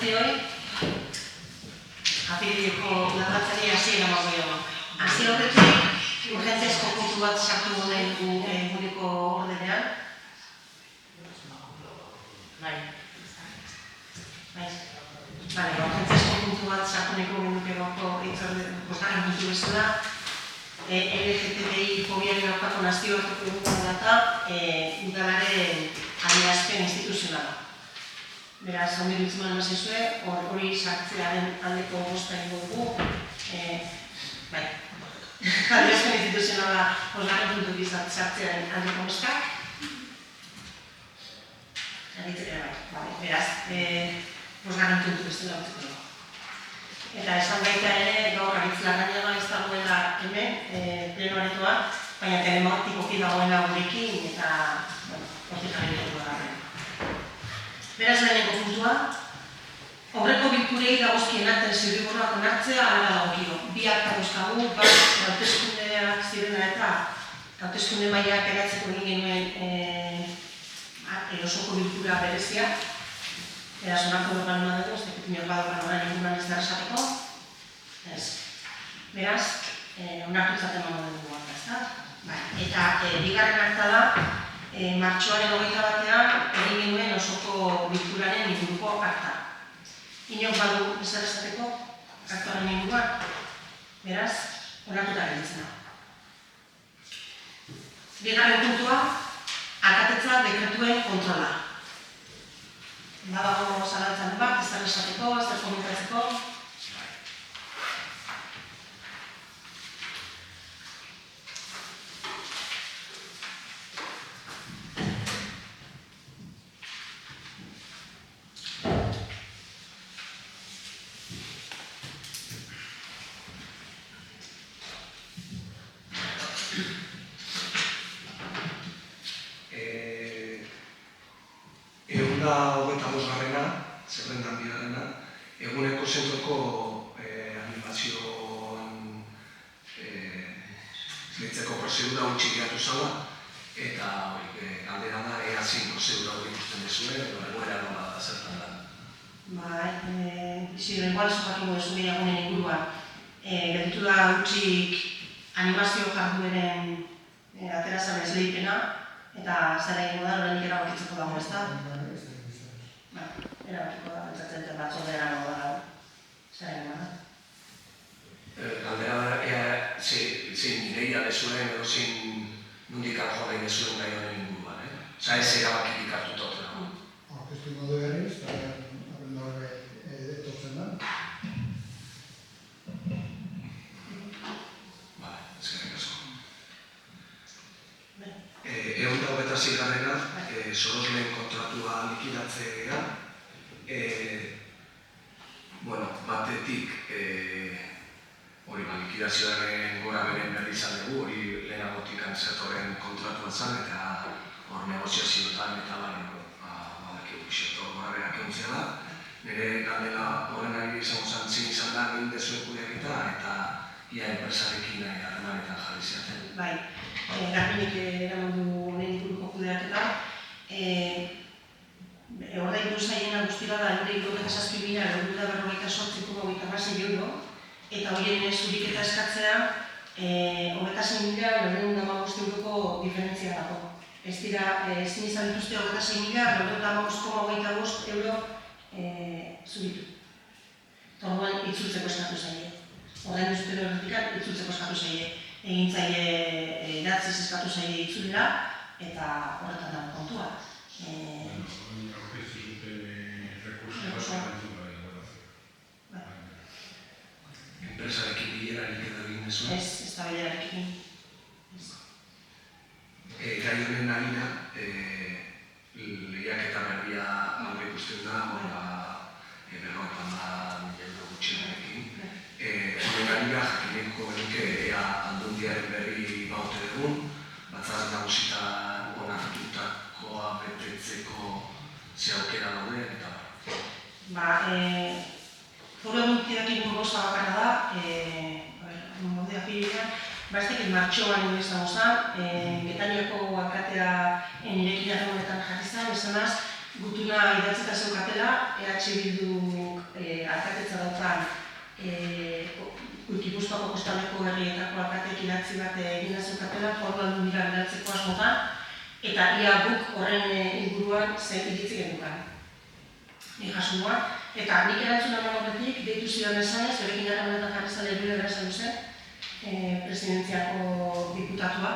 guztioi, apirileko udabatzari hasiera emango diogu. Hasi horretik, urgentziazko puntu bat sartu nahi dugu eguneko ordenean. Bai. Urgentziazko puntu bat sartu nahiko genuke gaurko bosgarren puntu bezala. LGTBI fobiaren aurkako nazioarteko eguna da udalaren adierazpen instituzionala. Beraz, hori dutzen eman zizue, hori sartzearen aldeko bosta egingo dugu. Adierazpen instituzionala bosgarren puntu bizat sartzearen aldeko boskak. Beraz, bosgarren puntu bezala dutzeko dugu. Eta esan baita ere, gaur Aritz-Larrañaga ez dagoela hemen, plenoaretoa, baina telematikoki dagoela gurekin eta hortik jarri dugu da. Beraz leheneko puntua, aurreko bilkurei dagozkienak zirriborrak onartzea hala dagokio. Bi akta dauzkagu, bat hauteskundeak zirena eta hauteskunde mailak eratzeko egin genuen osoko bilkura berezia. Beraz, onartu dugan eman dugu, ez dakit inor badokan orain inguruan ez dara esateko. Beraz, onartu izaten eman dugu bat, ezta? Eta bigarren akta da, martxoaren 21 egin genuen osoko bilkuraren inguruko akta. Inok badu ez dara esateko, aktuaren inguruan. Beraz, onartuta gelditzen da. Bigarren puntua, alkatetza dekretuen kontrola. Badago zalantzan bat, ez dara esateko, ez dara komentatzeko. Zerrendan bigarrena, eguneko zentroko animazioan lehitzeko prozedura utxik geratu zala, eta galdera da, ea zein prozedura hori ikusten dezuen, edo egoera nola zertan da. Igual zopatu duzu gehiagunen inguruan. Gertu da utxik animazio jardueren aterazan ez lehipena, eta zera egingo da, horrenik erabakitzeko dago ez da. Erabakiko da, entzatzen dut batzordera nago da, zera egingo da. Galdera da, zein ideia dezuen edo zein nundikan joan nahi dezuen gai honen inguruan, Osa ez erabakirik hartuta otera. Aurkeztu ingo du berriz, eta abendu horre etortzen da. Eskerrik asko. Ehun eta 26garrena, Sorosleen kontratua likidatzea. Batetik likidazioaren gora beren berri izan dugu, hori lehenagotik zetorren kontratua zen, eta hor negoziazioetan eta badakigu xerto gora berak eguntzea da. Nire galdela horren ari izango zantzin izan da, egin dezuen kudeaketa eta ia enpresarekin harremanetan jarri ziaten. Garbinik eraman du honen inguruko kudeaketa. Ordaindu zaiena guztira da €97.948,26 eta horien zuriketa eskatzea €26.915 diferentzia dago. Ez dira, ezin izan dituzte €96.915 zuritu. Orduan itzultzeko eskatu zaie. Ordaindu zuten horretik itzultzeko eskatu zaie. Egintzaile idatziz eskatu zaie itzulera eta horretan dago kontua. Enpresarekin bilerarik edo egin dezu? Ez da bilerarekin. Gai honen harina, lehiaketa berria aurre ikusten da, €50.000 gutxienarekin. Honen harina jakineko genuke ea aldundiaren berri baute dugun, batzar nagusitan onartutakoa betetzeko ze aukera daude eta Foru eguntidak ingo gauza bakarra da, mode apirilean, ez dakit martxoan ino izango zen, Getaniako alkatea nirekin harremanetan jarri zen, esanaz, gutuna idatzeta zeukatela, EH Bilduk alkatetza daukan Gipuzkoako kostaldeko herrietako alkateek idatzi bat egina zeukatela, foru aldundira bidaltzeko asmotan, eta ia guk horren inguruan zer iritzi genukan. Jasumua, eta nik erantzun eman horretik, deitu zidan esanez, berekin harremanetan jarri zale Erbide Berasalu zen, presidentziako diputatua,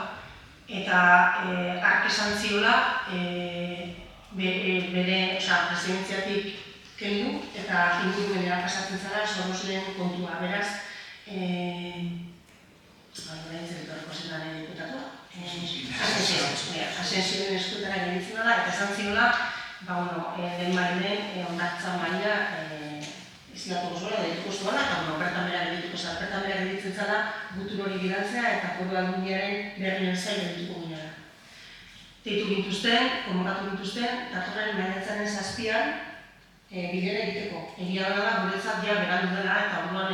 eta ark esan ziola bere presidentziatik kendu, eta ingurumenera pasatzen zara Soroslen kontua. Beraz, Asensioen eskutara genitzen da, eta esan ziola, lehen mainen ondartza maila izilatu gozuela, deituko zuela, eta bertan bera gedituko zara. Bertan bera geditzen zara gutun hori bidaltzea eta foru aldundiaren berrien zain gedituko ginara. Deitu gintuzten, konbokatu gintuzten, datorren maiatzaren 7an bilera egiteko. Egia da guretzat ja berandu dela eta orduan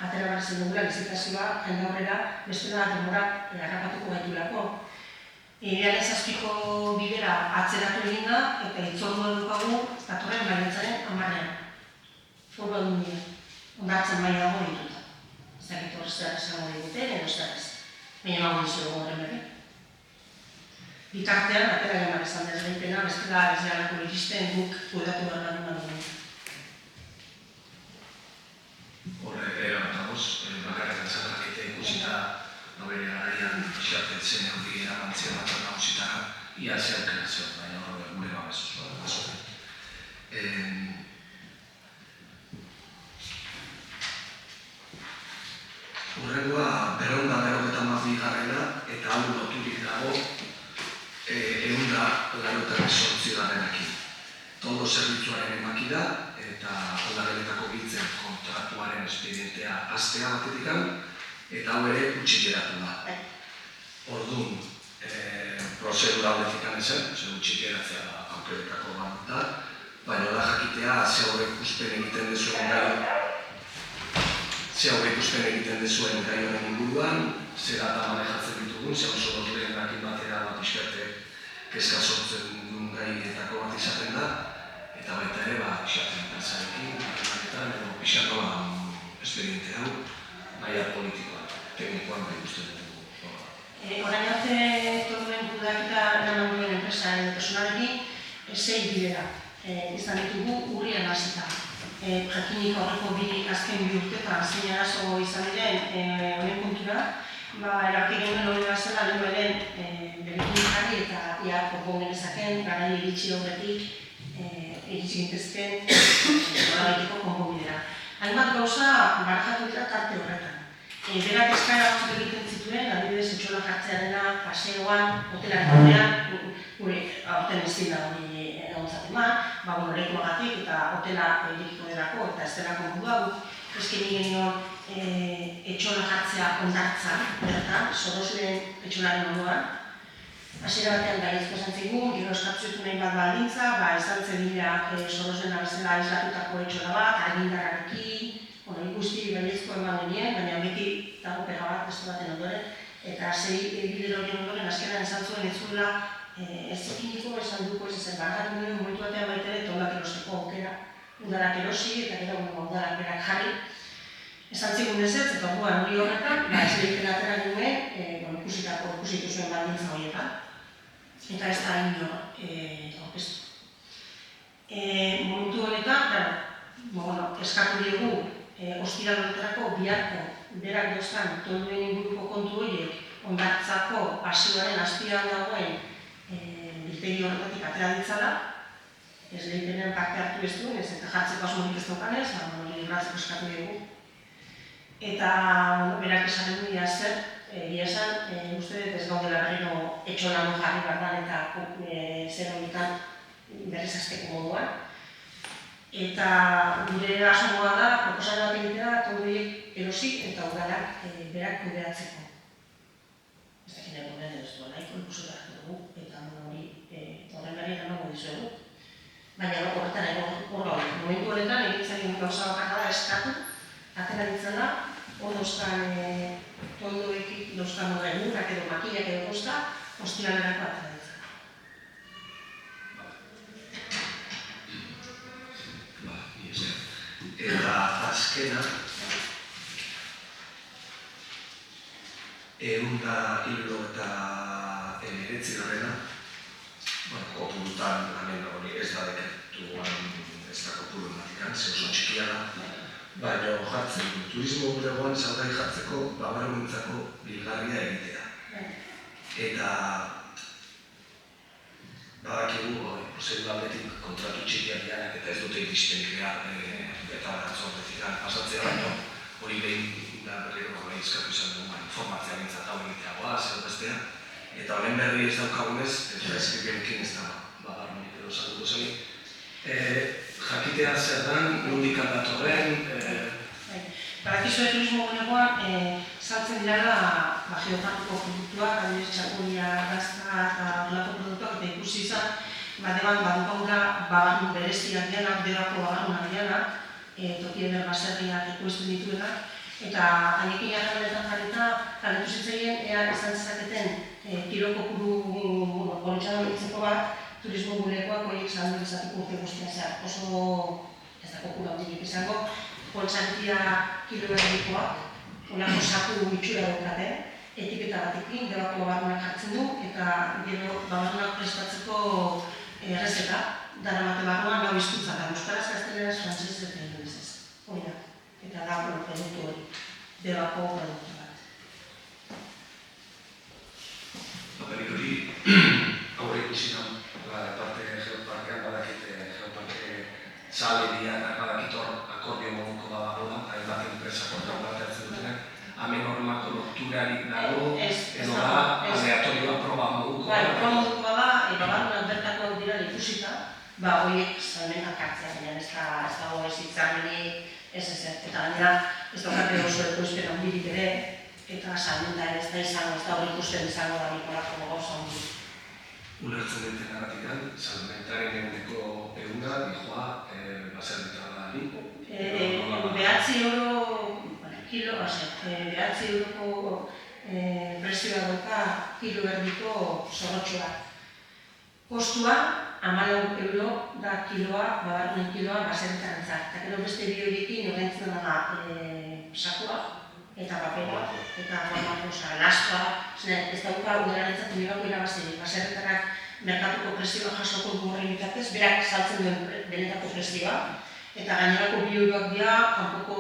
atera behar zen dugula lizitazioa jende aurrera bestela denborak harrapatuko gaitulako. Idealen 7ko bilera atzeratu egin da eta hitzordua dukagu datorren maiatzaren 10ean. Foru aldundia. Ondartzen maila dago dituta. Ez dakit hor zer esango diguten edo zer ez. Baina nago dizuegu horren berri. Bitartean, atera gemar esan da ezbentena, bestela ez gehalako iristen guk kuedatu behar lan dugu. Horre, erabatagoz, bakarretan zanakete ikusita nobere garaian pixatetzen hori eramantzea bat nagusitara ia zeaukera zeo, baina horre gure babesuz. Hurrengoa, 292 eta hau loturik dago 188 Tondo zerbitzuaren emaki da eta aldageletako biltzen kontratuaren espedientea hastea batetikan eta hau ere utzi geratu da. Orduan, prozedura horretikan ezen, utzi geratzea aukeretako bat da, baina da jakitea ze aurreikuspen egiten dezuen gai horren inguruan, ze data manejatzen ditugun, ze oso dozleen dakin batera bat iskerte kezka sortzen duen gaietako bat izaten da, eta baita ere, izaten pertsarekin, matemaketan, edo pixako espediente hau, nahiar politikoa, teknikoan bai uste dugu. Orain arte torduen kudaketa eraman duen enpresaren personarekin, 6 bilera izan ditugu urrian hasita. Jakinik horreko azken bi urtetan zein arazo izan diren honen kontura, erabaki genuen hori bazela lehen beren berekin jarri eta ia konpon genezaken, garai iritsi horretik iritsi gintezken horregaiteko konponbidera. Hainbat gauza barajatu dira tarte horretan. Berak eskaera batzuk egiten zituen, adibidez etxola jartzearena, paseoan, hotelaren batean, gure aurten ezin da hori egontzaten lekuagatik eta hotela irikiko delako eta ez delako modua guk eskeni genion etxola jartzea ondartza, bertan, Soroslen etxolaren ondoan. Hasiera batean gaiezko esan zigun, gero eskatzuetu nahi bat baldintza, izan zen dira Soroslen abezela islatutako etxola bat, argindarrarekin, ikusti gaiezko eman genien, baina beti dago pega bat beste baten ondoren, eta 6 bidero horien ondoren azkenan esan zuen ez zuela ez ekiniko, esan duko ez ezen bargatu nuen momentu batean baita ere tondak erosteko aukera, udarak erosi eta gero udarak berak jarri. Esan zigun ez ez, eta orduan hori horretan, ez lehiken atera nuen, ikusitu zuen baldintza horietan, eta ez da inor aurkeztu. Momentu honetan, eskatu diegu ostiral honetarako biharko berak dozkan tonduen inguruko kontu horiek ondartzako pasioaren azpian dagoen biltegi horretatik atera ditzala, ez lehipenen parte hartu ez duen, ez eta jartzeko asmorik ez daukanez, libratzeko eskatu dugu. Eta berak esan du ia zer, egia esan, uste dut ez gaudela berriro etxolan jarri bardan eta zer horietan berriz azteko moduan. Eta gure asmoa da, proposatu bat egitea, tondoiek erosi eta udarak berak kudeatzeko. Ez dakit nahi gomen ez duela, ikusi hartu dugu, eta hori horren berri emango dizuegu. Baina horretan hor gaude. Momentu honetan egitzen gauza bakarra da eskatu, atera ditzela, hor dauzkan tondoekik dauzkan egunak edo makilak edo gozta, ostiralerako atera ditzela. Eta azkena, 179 garrena, kopurutan, hemen hori ez da dekertuan, ez da kopuru ematikan, ze oso txikia da, baina jartzen du, turismo bulegoan salgai jartzeko babarrenentzako bilgarria egitea. Eta badakigu, prozedural-aldetik kontratu txikiak dianak eta ez dute iristen eta zortetik pasatzea baino, hori behin da berriro eskatu izan dugu, informatzea bintzat hau egiteagoa, zer bestea, eta honen berri ez daukagunez, eta eskripenekin ez da babarrenik edo salduko zen. Jakitea zer dan, nondik datorren... Badakizue turismo bulegoan, saltzen direla geografiko produktuak, adibidez txakuria, gazta eta horrelako produktuak, eta ikusi izan, batean badukagura babarrun bereziak dianak, debako babarrunak dianak, toki eder baserriak ikusten dituenak, eta haiekin harremanetan jarrita, galdetu zitzaien, ea izan zezaketen kilo kopuru bolitxadan ditzeko bat, turismo bulegoak horiek saldu izateko urte guztian zehar. Oso ez da kopuru handirik izango, poltsantia kilo erdikoak, olako saku itxura daukate, etiketa batekin, debako babarrunak jartzen du, eta gero babarrunak prestatzeko errezeta, daramate barruan lau hizkuntza da, euskaraz, gazteleraz, frantsesez eta ingelesez. Hori da, eta da produktu hori, debako produktu bat. Paperik hori, aurre ikusi da, parte geoparkean badakit geoparke sale dianak badakit hor akordio moduko badagoela, hainbat enpresa kontra bat hartzen dutenak, hemen horrelako lokturarik dago, edo da, aleatorioa proba moduko. Proba moduko da, babarrunak bertako dira ikusita, horiek salmenak hartzea, baina ez dago ez hitzarmenik, ez. Eta gainera, ez daukate oso ekoizpen handirik ere, eta salmenta ere ez da izango, ez da hori ikusten izango da nikolako gauza handi. Ulertzen duten agatikan, salmentaren eguneko eguna, dijoa, baserritarra da ni. Behatzi euroko prezioa dauka kilo erdiko zorrotxoa. Kostua, 14 euro da kiloa, babarrunen kiloa baserritarrentzat. Eta gero beste bi horiekin ordaintzen da sakua, eta papera, eta lastoa, ez dauka udalarentzat nirako irabazirik. Baserritarrak merkatuko prezioa jasoko du horren bitartez, berak saltzen duen benetako prezioa, eta gainerako bi euroak dira, kanpoko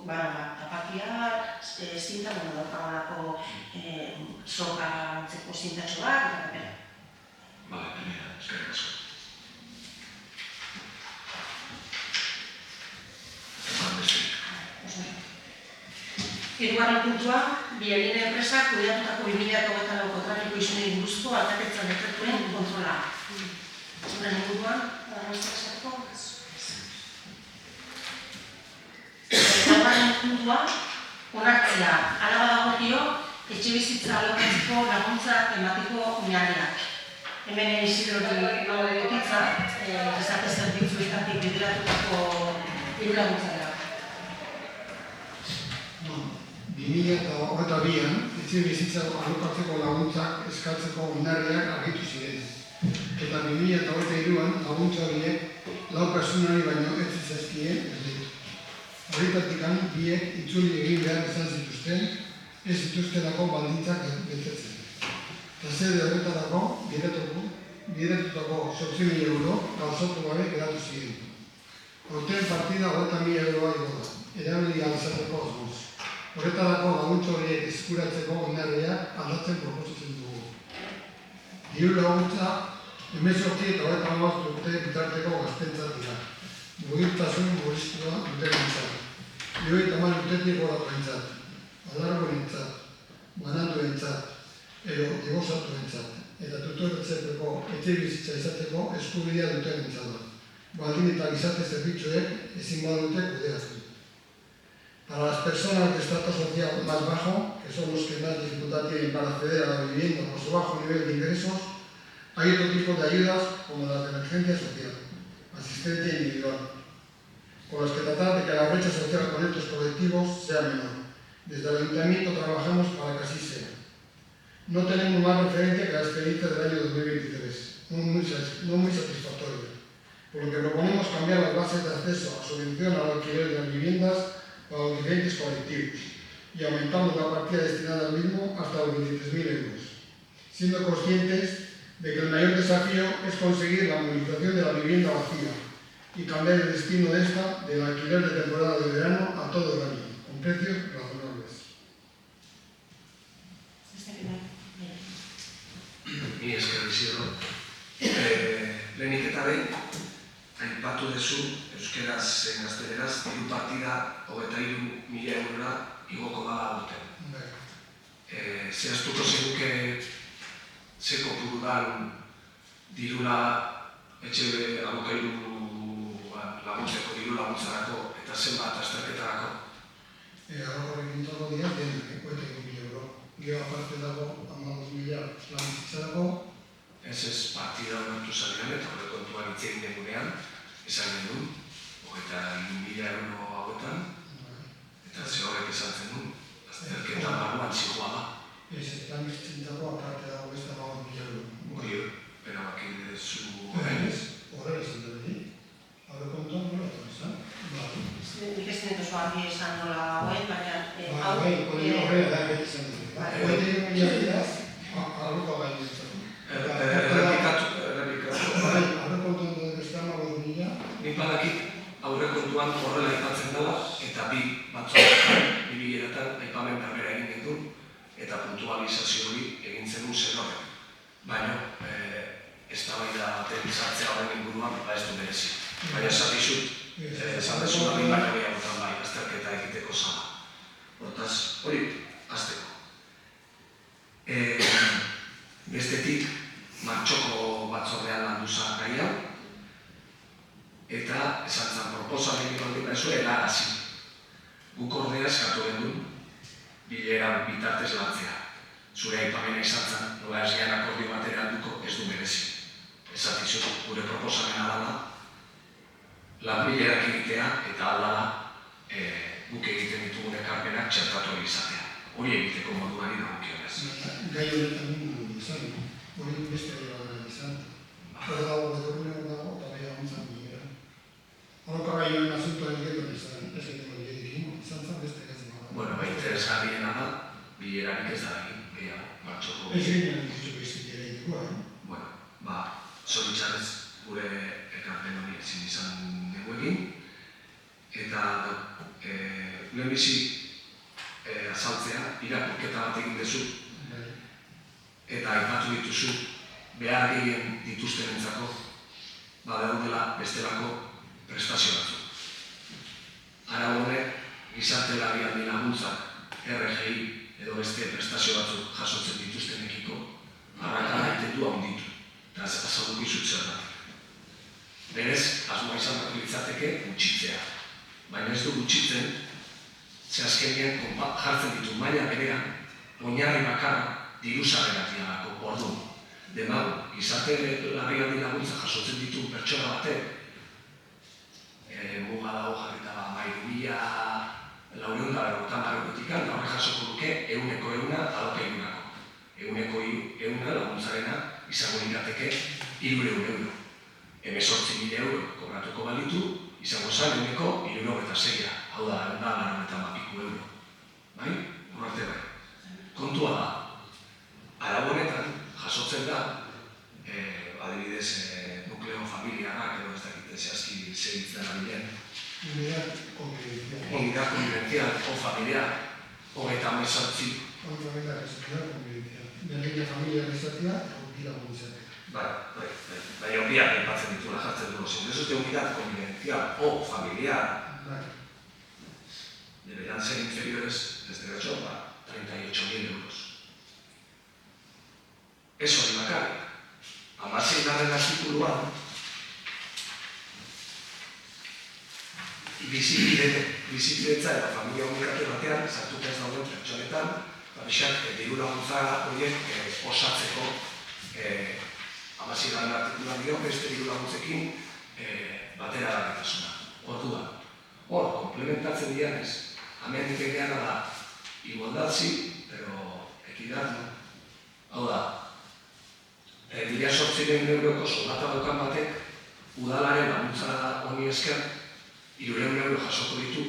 tapakia, zinta, daukagalako soka antzeko zintatxo bat, eta papera. Bale, primera, eskerrik asko. Hirugarren puntua, Bielina enpresak kudeatutako 2024 kontratuko isunei buruzko aldaketzen dekretuen kontrola. Horren inguruan, arrazak esateko? Hirugarren puntua, onartzea, hala badagokio, etxebizitza alokatzeko laguntzak emateko oinarriak. Hemen Isidro Ekitza, gizarte zerbitzuetatik bideratutako dirulaguntza dira. 2022an, etxebizitza alokatzeko laguntzak eskatzeko oinarriak argitu ziren. Eta 2023an laguntza horiek 4 pertsonari baino ez zitzaizkien erditu. Horietatikan biek itzuli egin behar izan zituzten, ez zituztelako baldintzak betetzen. Eta zede horretarako bideratutako 8.000 euro gauzatu gabe geratu ziren. Horten partida 30.000 euroa igo da, erabili izateko asmoz. Horretarako laguntza horiek eskuratzeko oinarriak aldatzen proposatzen dugu. Diru laguntza 18 eta 25 urte bitarteko gaztentzat dira. Mugitasun murriztua dutenentzat. 50 urtetik gorakoentzat, alargoentzat, banatuentzat, edo dibortzatuentzat, eta tutoretzeko etxebizitza izateko eskubidea dutenentzat da. Baldin eta gizarte zerbitzuek ezin badute kudeatu. Para las personas de estrato social más bajo, que son los que más dificultad tienen para acceder a la vivienda por su bajo nivel de ingresos, hay otro tipo de ayudas como las de emergencia social, asistencia individual, con las que tratar de que la brecha social con estos colectivos sea menor. Desde el Ayuntamiento trabajamos para que así sea. No tenemos más referencia que la experiencia del año 2023, no muy satisfactoria. por lo que proponemos cambiar las bases de acceso a subvención al alquiler de las viviendas para los diferentes colectivos y aumentamos la partida destinada al mismo hasta los 23.000 euros, siendo conscientes de que el mayor desafío es conseguir la movilización de la vivienda vacía y cambiar el destino de esta del alquiler de temporada de verano a todo el año, con precios razonables. Ni esker Isidro. Lehenik eta behin, aipatu duzu, euskeraz zein gazteleraz, diru partida 23.000 eurora igoko da aurten. Zehaztuko zenuke ze kopuru dan dirula etxe alokairu laguntzeko, diru laguntzarako eta zenbat azterketarako? Alokairu dago dira, denak, 23.000 euro. Gero aparte dago 12.000 laguntzarako. Ez partida onartu zanean eta horre kontuan hitz egin degunean, esan genuen, 23.000 euro hauetan, eta ze horrek esan zenuen, azterketa barruan zijoa da. Ez, lan biztentako aparte dago ez da 12.000 euro. Hori, erabaki dezu horrein. Horre izan da beti. Horre kontuan nola eta izan. Nik ez dut oso argi esan nola hauen, baina... Horre da beti izan dut. 23.000 euro arruko gaino izan. Errepikatu. Horre kontuan dut beste 12.000. Nik badakit aurre kontuan horrela aipatzen dela, eta bi batzuetan, bi bileratan aipamen berbera egin genuen, eta puntualizazio hori egin zenun zer horrek. Baina, eztabaida baten sartzea horren inguruan, ez du merezi. Baina esatizut, esan dezu hori baina gehiagotan bai, azterketa egiteko zala. Hortaz, hori, azteko. Bestetik, martxoko batzordean landu zan gai hau, eta esan zan proposamen egin behar helarazi. Guk ordea eskatu genuen, bileran bitartez lantzea. Zure aipamena izan zan, nola ez gehan akordio batera alduko ez du merezi. Esatizu, gure proposamena dela, lan bilerak egitea eta aldala guk egiten ditugun ekarpenak txertatu izatea. Hori egiteko moduari dagokionez. Gai honetan ningun izan, hori beste gai izan. Hori dago beduruneko dago eta gai hauntzan bilera. Horoko gai honen asuntoa egiten izan, ez egiten egin, izan zan beste gai zima. Bueno, interesgarriena da, bilerarik ez da egin, gehiago, martxoko. Ez ginen dituzu bezitera egiteko, Bueno, zoritxarrez gure ekarpen hori ezin izan dugu egin, eta lehenbizi azaltzea, irakurketa bat egin dezu, eta aipatu dituzu, behar gehien dituztenentzako, badaudela bestelako prestazio batzuk. Arau honek, gizarte larrialdi laguntzak, RGI edo beste prestazio batzuk jasotzen dituztenekiko, arrakala itetu handitu, eta azalduko izut zer da. Berez, asmoa izan batu litzateke gutxitzea. Baina ez du gutxitzen, ze azkenean jartzen ditu maila berean, oinarri bakarra diru-sarrerak dialako, orduan. Demagu, gizarte larrialdi laguntza jasotzen ditu pertsona batek, muga dago jarrita 3.450 eta horre jasoko duke 100 alokairunako. 100 laguntzarena izango lirateke 300 euro. 18.000 euro kobratuko balitu, izango zan 176. Hau da, 190 euro. Bai? Horrarte bai. Kontua da, arau honetan jasotzen da, adibidez, nukleo familiarak edo ez dakite zehazki segitzen abilen. Unidad convivencial o familiar, 38. Unidad convivencial. Berlina familia bezatia, egokia guntzatea. Baina horiak aipatzen ditula jartzen dugu. Si eso es de unidad convivencial o familiar, deberían ser inferiores desde 8 a 38.000 euros. Ez hori bakarrik. 16. artikuluan, bizikidetza eta familia unikatu batean, sartuta ez dauden pertsonetan, diru laguntza horiek osatzeko 16. artikulan dio, beste diru laguntzekin batera garritasuna. Orduan, hor, komplementatzen dianez, hemen egitean da igualdad pero equidad no. Hau da, 1.800 euroko soldata daukan batek, udalaren laguntza honi esker 300 euro jasoko ditu,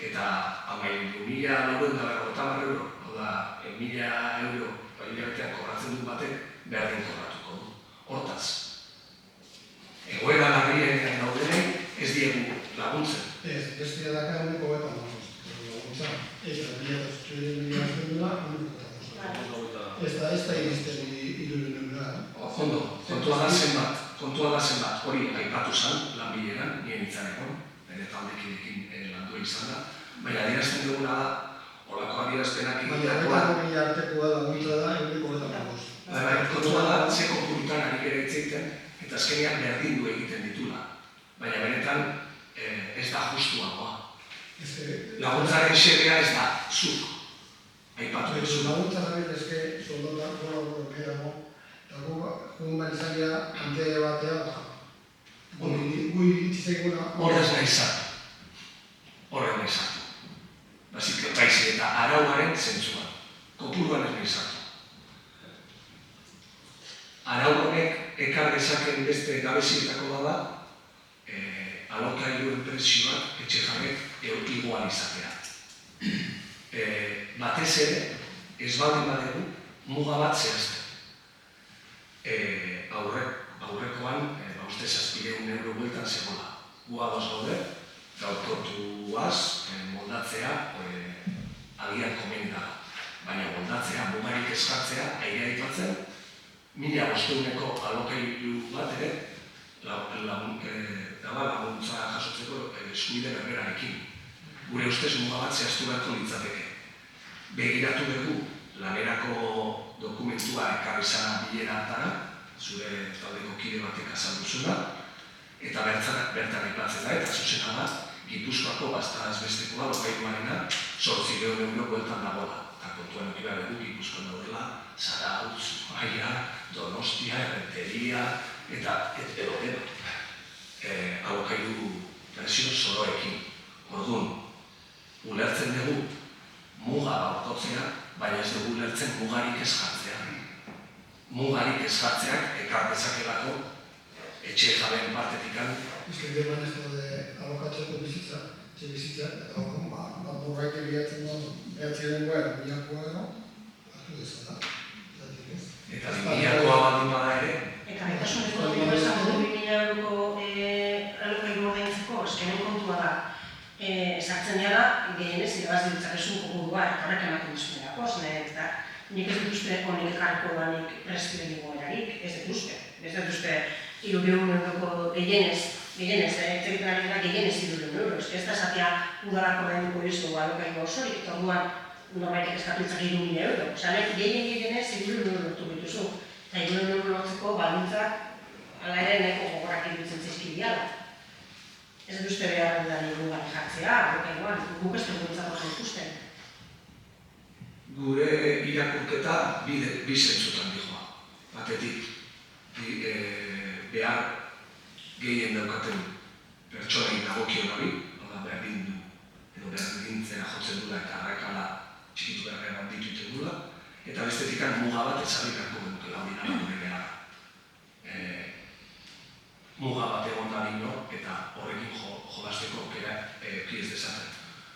eta 12.950 euro, hau da, 1.000 euro hilabetean kobratzen du batek, berdin kobratuko du. Hortaz, egoera larrien daudenei ez diegu laguntzen. Ez, bestia daka uneko betan laguntza. Eta 1.000 dela uneko ez da iristen 300 Ondo, kontua da zenbat, hori aipatu zen, lanbileran, nien itzan egon, bere taldekidekin landu izan da, baina adierazten duguna da, horako adierazpenak egitekoa. Baina artekoa laguntza da, uneko betan Kontua da, ze konpurutan ari ere egiten, eta azkenean berdin du egiten ditula. Baina benetan ez da justuagoa. Laguntzaren xedea ez da, zuk. Aipatu duzu. Laguntza da eske soldata gora gehiago, eta jugun behar izatea kante batea, gui iritzizeikuna. Horrez nahi zartu. Horrez nahi zartu. Baizik eta arauaren zentzuan. Kopuruan ez nahi zartu. Arau honek ekar dezaken beste gabezietako da, alokairuen presioak etxejabek igoan izatea. Batez ere, ez baldin badegu, muga bat zehazten. Aurrekoan, uste 700 euro bueltan zegoela. Gu ados gaude, gaurkotuaz, moldatzea, agian komeni dago. Baina moldatzea, mugarik eskartzea, airea aipatzen, 1.500 alokairu bat ere, laguntza jasotzeko eskubide berberarekin. Gure ustez muga bat zehaztu beharko litzateke. Begiratu dugu lanerako dokumentua ekarri zana bilera hartara, zure taldeko kide batek azaldu zuna, eta bertan aipatzen da, eta zuzena da, Gipuzkoako bazta ezbestekoa lokairuarena 800 euro bueltan dagoela. Eta kontuan eduki behar dugu Gipuzkoan daudela, Zarautz, Maia, Donostia, Errenteria, eta edo. Alokairu presio zoroekin. Orduan, ulertzen dugu muga gaurkotzea, baina ez dugu ulertzen mugarik ez jartzea. Mugarik ez jartzeak ekar dezakelako etxe jabeen partetikan. Bizkaide ban ez daude alokatzeko bizitza, etxe bizitza, eta murgaik egiatzen dut, behatzen dengoen, bilakoa gero, hartu dezala. Eta bilakoa baldin bada ere, Eta gaitasuneko dugu esan du 2.000 euroko alokairu ordaintzeko, eskenen kontua da. Sartzen dira, gehienez irabaz ditzakezun kopurua, eta horrek ematen duzunelako, eta nik ez dut uste honik ekarriko danik prestio egoerarik, ez dut uste. Ez dut uste 300 euroko gehienez, etxegiten ari dira gehienez 300 euro. Ez da esatea udalako ordainduko dizu alokairu osorik, eta orduan norbaitek eskatu ditzak 3.000 euro. Osea, nek gehienez 300 euro lortu dituzu. Eta 300 euro lortzeko baldintzak ala ere neko gogorrak iruditzen zizkidiala. Ez dut uste behar da nire jartzea, alokairuan, guk ez dugu nintzako ikusten. gure irakurketa bi zentzutan dihoa. Batetik, behar gehien daukaten pertsonei dagokion hori, berdin du, edo berdintzera jotzen dula eta arrakala txikitu beharrean handitu iten dula, eta bestetikan muga bat ezarri beharko genukela hori dara gure behar. Muga bat egon da dino eta horrekin jolasteko aukera ez dezaten.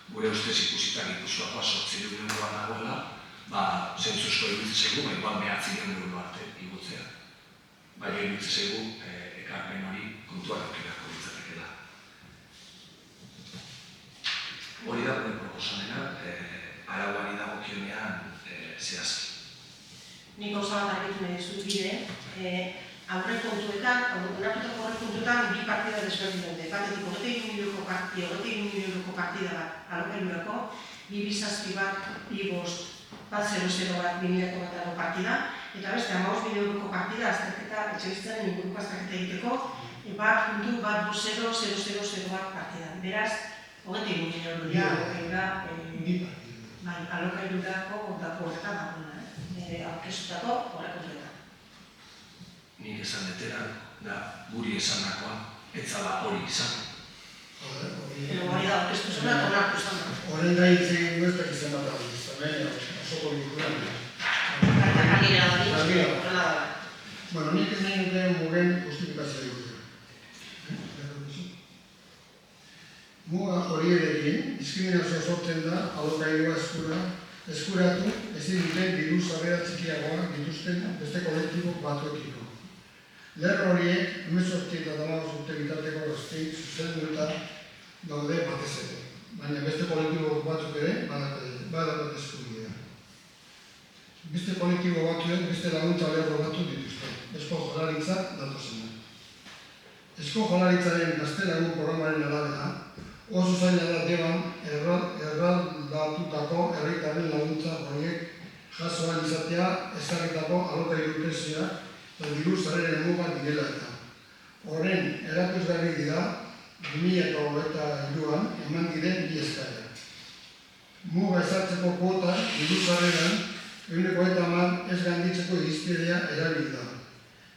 Gure ustez ikusitak Gipuzkoakoa 800 euroan dagoela, zentzuzko iruditzen zaigu, igual 900 euro arte igutzea. Baina iruditzen zaigu ekarpen hori kontuan aukirako ditzatekela. Hori da gure proposamena, arauari dagokionean zehazki. Nik gauza bat argitu nahi dizut bide, aurrekontuetan, onartutako aurrekontuetan bi partida desberdin daude. Batetik 21 euroko partida bat alokairurako, 2.7 bat, 2.500 bat 2000 bat partida, eta beste 15.000 euroko partida azterketa, etxebizitzaren inguruko azterketa egiteko, bat 0.000 bat partida. Beraz, 21.000 euro dira alokairurako dako horretan dagoena, aurkeztutako aurrekontuetan. Nik esan deteran, da guri esandakoa, ez zala hori izan. Hori da, orkestu zena eta onartu izan da. Horren da hitzegin guztak izan bat hau izan, osoko bilkuran. Argira da, horrela da. Nik ez nahi duten mugen justifikazioa dut. horiekin diskriminazioa sortzen da alokairua eskuratu ezin duten diru sarrera txikiagoak dituzten beste kolektibo batzuekiko. Lerro horiek 18 eta 15 urte bitarteko gazteei zuzenduta daude batez ere, baina beste kolektibo batzuk ere badakate eskubidea. Beste kolektibo batzuek beste laguntza lerro batzuk dituzte, Eusko Jaurlaritzak datozena. Eusko Jaurlaritzaren Gaztelagun programaren arabera, oso zaila da deban erraldatutako herritarren laguntza horiek jasoan izatea ezarritako alokairu prezioak eta diru sarreren mugak direla eta. Horren erakusgarri dira 2023an eman diren bi eskaerak. Muga ezartzeko kuota diru sarreran 130 ez gainditzeko irizpidea erabili da.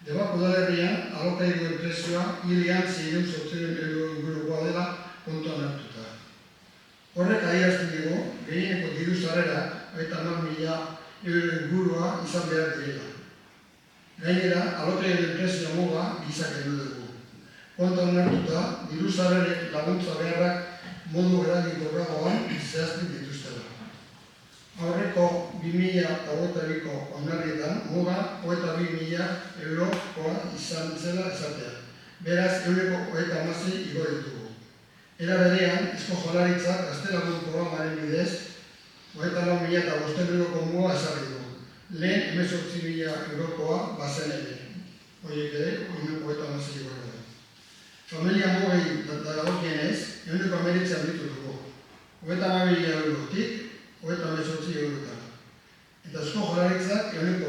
Debako udalerrian alokairuen prezioa hilean 600 euro ingurukoa dela kontuan hartuta. Horrek adierazten digu, gehieneko diru sarrerak 50.000 euro ingurua izan behar direla. Gainera, alokairuen prezio muga gizak egin dugu. Kontuan hartuta, diru sarrerek laguntza beharrak modu eraginkorragoan zehazten dituztela. Aurreko 2022ko oinarrietan muga 22.000 eurokoa izan zela esatea. Beraz, 116 igo ditugu. Era berean, Eusko Jaurlaritzak Gaztelagun programaren bidez 24.500 euroko muga ezarri du. Lehen 18.000 eurokoa bazen ere. Horiek ere, 116 igo ditugu. Familia mugei dagokienez, 119 handitu dugu. 22.000 eurotik 28 eurotan. Eta Eusko Jaurlaritzak 120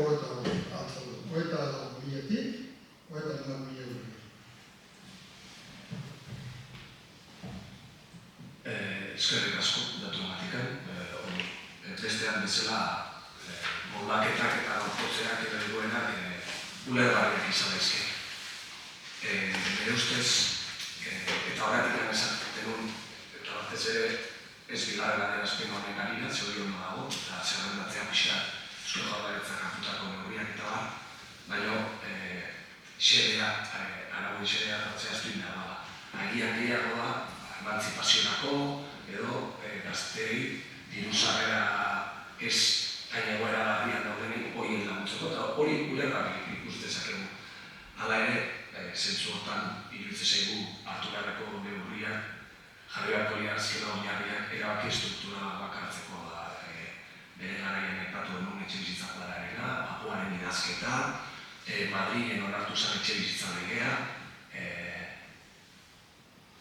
altzatu du. 22.000-tik 24.000 euro. Eskerrik asko datu matikan. Bestean bezala moldaketak eta gorpotzeak eta egoenak ulergarriak izan daizke. Nire ustez, eta horretik esaten duen, eta batez ere ez bigarren adierazpen honen harina, zorion dago, eta zerrendatzea pixka Eusko Jaurlaritzak hartutako neurriak eta bar, baina xedea, aragoen xedea hartzea ez duin dago da. Agian gehiago da, emantzipazionako edo gaztei diru sarrera ez hain egoera larrian daudenik horien laguntzeko, eta hori ulergarri ikus dezakegu. Hala ere, zentzu hortan iruditzen zaigu hartu beharreko neurriak jarri beharko liarazkela oinarriak erabaki estruktura bakartzeko da bere garaian aipatu denun etxebizitzak badarena, Papuaren idazketa, Madrilen onartu zen etxebizitza legea,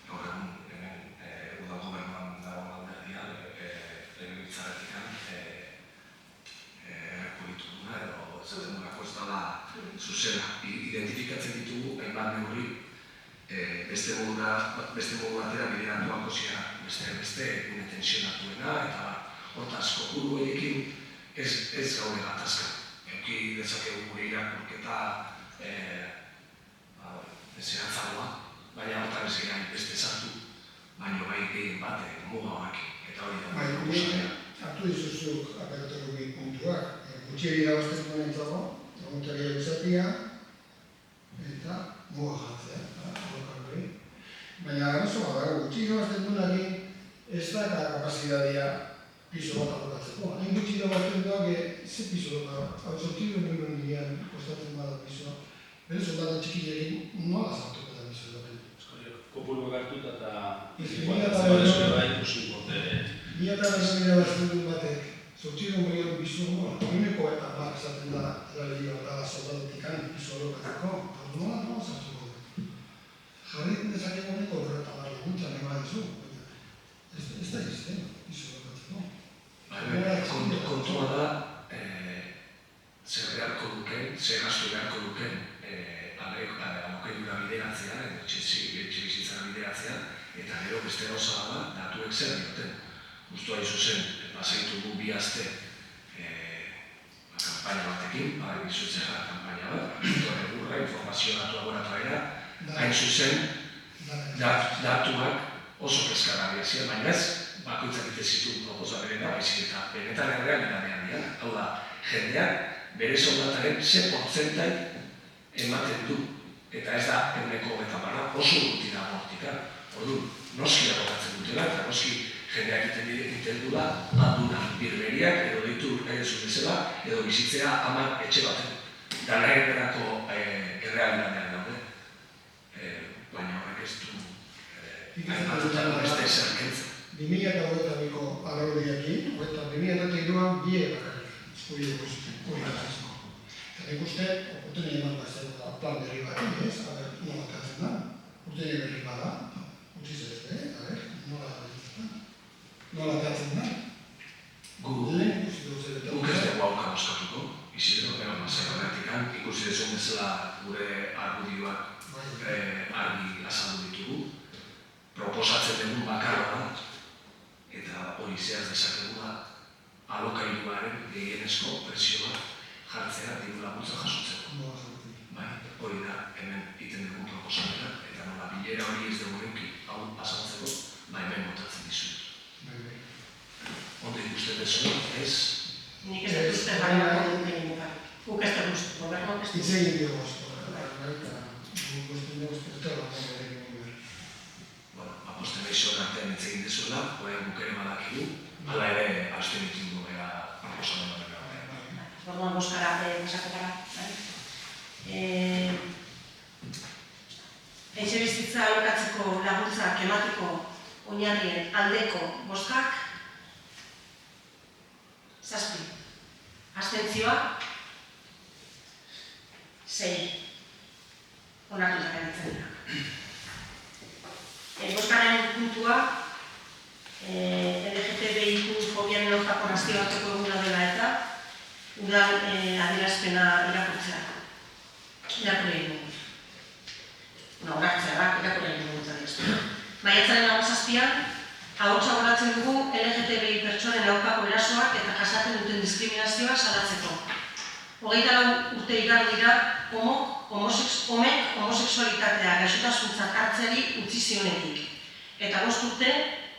gaur egun hemen udal gobernuan dagoen alderdia legebiltzarretik errekuritu duna edo zaten durako ez dela zuzena. Identifikatzen ditugu hainbat neurri beste modu batera bideratuako ziren beste gune tensionatuena eta hortaz kopuru horiekin ez gaude gatazka. Euki dezakegu gure irakurketa zehatzagoa, baina hortan ez gehiago beste sartu, baina bai gehien bat muga horrekin eta hori da proposamena. Hartu dizuzuk apelotako bi puntuak, gutxiegi irabazten duen entzago, laguntaria izatea eta muga jartzea. Baina arazo bat dago, gutxi irabazten duenak ez da kapazitatea piso bat alokatzeko. Hain gutxi irabazten duenak ze piso bat, hau sortidu nuen ginean kostatzen bada pisoa. Bere soldata txiki egin nola zartuko da piso dapen. Kopuru hartuta eta ikusi botere. 2000 irabazten duen batek, sortidu milion piso, uneko eta bat esaten da erabili bat soldatatik piso alokatzeko. Nola zartuko da. Jarri dezakegu honeko horreta bat laguntza nahi badizu. Ez da izten, piso alokatzeko. Kontua da, zer beharko duken, zer gastu beharko duken alokairura bideratzea, etxebizitzara bideratzea, eta gero beste gauza da, datuek zer dioten. Justu hain zuzen, pasaitugu bi aste kampaina batekin, bizutzea kampaina bat, egurra, informazio datu laboratorera, hain zuzen, datuak oso kezkagarriak ziren, baina ez, bakoitzak ite zitu proposaberena, baizik eta benetan errealitatean dira. Hau da, jendeak bere soldataren ze portzentai ematen du, eta ez da 100% oso urti dago hortik. Orduan, noski agoratzen dutela, eta noski jendeak egiten dula landuna birberiak edo ditu nahi duzu bezala, edo bizitzea 10 etxe baten. Eta nahi erako errealitatean daude. Baina horrek ez du hainbatutako beste ezer kentzen. 2022ko araudiakin, eta 2023an biek bakarrik hori ikusten. Eta nik uste, urtene eman bazela plan berri bat, ez? Aber, nola atatzen da? Urtene berri bada, utziz ez, nola atatzen da? Guk ez dugu hauka boskatuko, Isidro, horretikan, ikusi dezun bezala gure argudioak argi azaldu ditugu, proposatzen dugun bakarra da, eta hori zehaz dezakegula alokairuaren gehienezko presio bat jartzea diru laguntza jasotzeko. Hori da, hemen iten dugun proposamena, eta nola bilera hori ez dugu neuki hau azaltzeko, hemen botatzen dizut. Ondo ikusten dezu, ez? Nik ez dut uste baina egin mugarik. Guk ez dut uste, gobernuak ez dut uste. Itzegin dugu eta guk uste dugu uste Aposten eixoak artean itzegin dezuela, orain guk ere badakigu, hala ere abstenitu dugu proposamen horrela. Orduan boskara pasaketara. Etxebizitza alokatzeko laguntzak emateko oinarrien aldeko boskak 7. Abstentzioa 6. Onartutak aditzen dira. Boskaren puntua LGTBIQ fobiaren aurkako nazioarteko eguna dela eta udan adierazpena irakurtzea. Irakurri egin dugu. Onartzea da, irakurri egin dugu adierazpena. Maiatzaren 17an, ahotsa goratzen dugu LGTBI pertsonen aurkako erasoak eta jasaten duten diskriminazioa salatzeko. 24 urte igaro dira homek homosexualitatea gaixotasuntzat hartzeari utzi zionetik. Eta 5 urte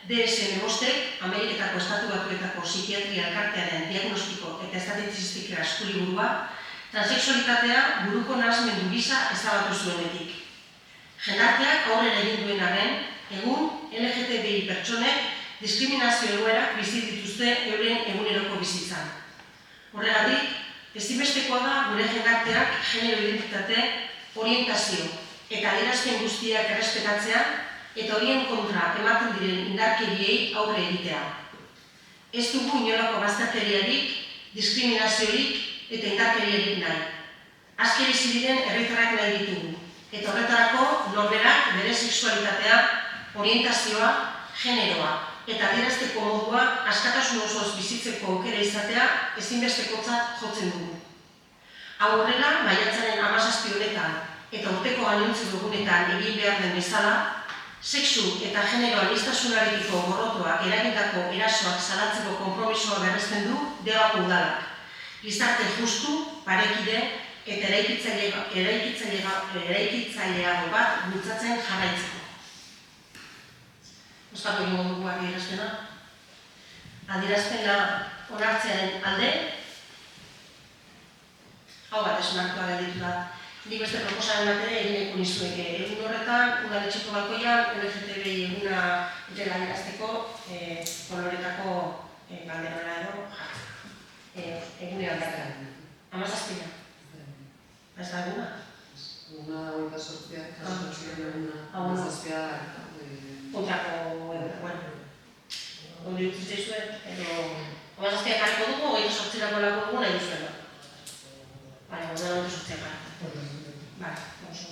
DSM-5, Ameriketako Estatu Batuetako Psikiatria Elkartearen diagnostiko eta estatistika eskuliburua, transexualitatea buruko nahasmendu gisa ezabatu zuenetik. Jendarteak aurrera egin duen arren, egun LGTBI pertsonek diskriminazio egoerak bizi dituzte euren eguneroko bizitzan. Horregatik, ezinbestekoa da gure jendarteak genero identitate, orientazio eta adierazpen guztiak errespetatzea eta horien kontra ematen diren indarkeriei aurre egitea. Ez dugu inolako bazterkeriarik, diskriminaziorik eta indarkeriarik nahi. Azken bizi diren herritarrak nahi ditugu, eta horretarako norberak bere sexualitatea, orientazioa, generoa eta adierazteko modua askatasun osoz bizitzeko aukera izatea ezinbestekotzat jotzen dugu. Hau horrela, maiatzaren 17 honetan eta urteko gainontzi dugunetan egin behar den bezala, sexu eta genero aniztasunarekiko gorrotoak eragindako erasoak salatzeko konpromisoa berresten du Debako udalak. Gizarte justu, parekide eta eraikitzaileago bat bultzatzen jarraitzeko. Oskatu egingo dugu adierazpena. Adierazpena onartzearen alde, hau bat esunartua gelditu da. Nik beste proposamen bat ere egineko nizueke. Egun horretan, udaletxeko balkoian, LGTBI eguna dela adierazteko koloretako banderola edo jartzeko. Egunean bertan. 17. Ez da eguna? Eguna 28, kasu eguna 17. Kontrako eguna. Hori utzitzei zuen, edo 17 jarriko dugu, 28 lako dugu nahi duzuela. Baina, 28 jarriko. Bale, oso.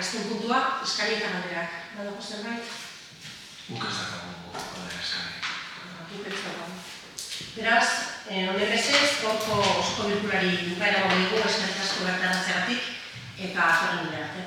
Azken puntua, eskari eta galderak. Badako zerbait? Guk ez dakago galdera eskari. Guk ez dakago. Beraz, honegezez, gaurko osko bilkurari bukaera dugu eskerrik asko bertaratzeagatik eta atorren dira arte.